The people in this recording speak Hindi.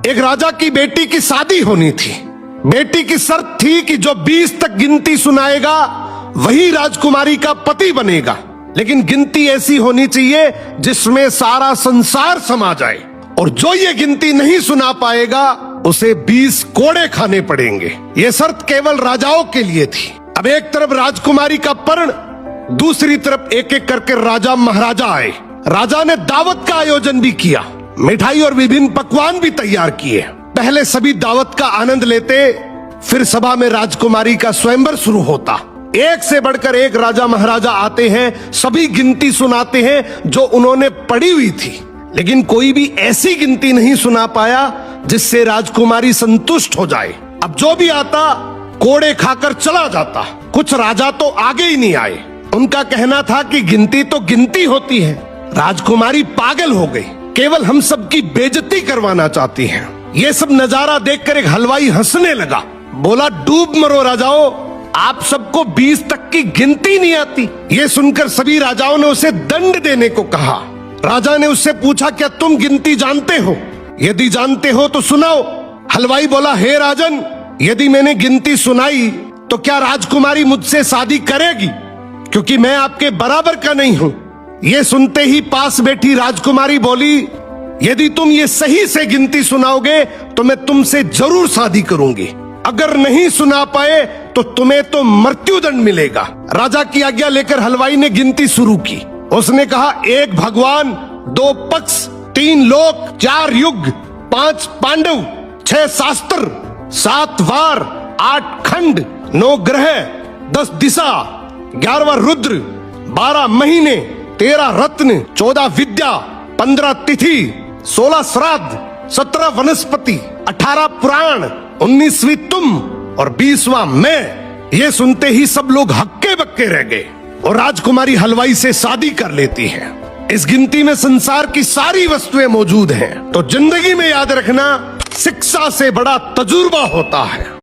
एक राजा की बेटी की शादी होनी थी। बेटी की शर्त थी कि जो 20 तक गिनती सुनाएगा वही राजकुमारी का पति बनेगा, लेकिन गिनती ऐसी होनी चाहिए जिसमें सारा संसार समा जाए, और जो ये गिनती नहीं सुना पाएगा उसे 20 कोड़े खाने पड़ेंगे। ये शर्त केवल राजाओं के लिए थी। अब एक तरफ राजकुमारी का पर्ण, दूसरी तरफ एक एक करके राजा महाराजा आए। राजा ने दावत का आयोजन भी किया, मिठाई और विभिन्न पकवान भी तैयार किए। पहले सभी दावत का आनंद लेते, फिर सभा में राजकुमारी का स्वयंवर शुरू होता। एक से बढ़कर एक राजा महाराजा आते हैं, सभी गिनती सुनाते हैं जो उन्होंने पढ़ी हुई थी, लेकिन कोई भी ऐसी गिनती नहीं सुना पाया जिससे राजकुमारी संतुष्ट हो जाए। अब जो भी आता कोड़े खाकर चला जाता। कुछ राजा तो आगे ही नहीं आए। उनका कहना था कि गिनती तो गिनती होती है। राजकुमारी पागल हो गई, केवल हम सबकी बेइज्जती करवाना चाहती हैं। ये सब नजारा देखकर एक हलवाई हंसने लगा, बोला डूब मरो राजाओं, आप सबको 20 तक की गिनती नहीं आती। ये सुनकर सभी राजाओं ने उसे दंड देने को कहा। राजा ने उससे पूछा, क्या तुम गिनती जानते हो? यदि जानते हो तो सुनाओ। हलवाई बोला, हे राजन, यदि मैंने गिनती सुनाई तो क्या राजकुमारी मुझसे शादी करेगी, क्योंकि मैं आपके बराबर का नहीं हूँ। ये सुनते ही पास बैठी राजकुमारी बोली, यदि तुम ये सही से गिनती सुनाओगे तो मैं तुमसे जरूर शादी करूंगी, अगर नहीं सुना पाए तो तुम्हें तो मृत्युदंड मिलेगा। राजा की आज्ञा लेकर हलवाई ने गिनती शुरू की। उसने कहा, 1 भगवान, 2 पक्ष, 3 लोक, 4 युग, 5 पांडव, 6 शास्त्र, 7 वार, 8 खंड, 9 ग्रह, 10 दिशा, 11वां रुद्र, 12 महीने, 13 रत्न, 14 विद्या, 15 तिथि, 16 श्राद्ध, 17 वनस्पति, 18 पुराण, 19वीं तुम और 20वां मैं। ये सुनते ही सब लोग हक्के बक्के रह गए और राजकुमारी हलवाई से शादी कर लेती है। इस गिनती में संसार की सारी वस्तुएं मौजूद हैं। तो जिंदगी में याद रखना, शिक्षा से बड़ा तजुर्बा होता है।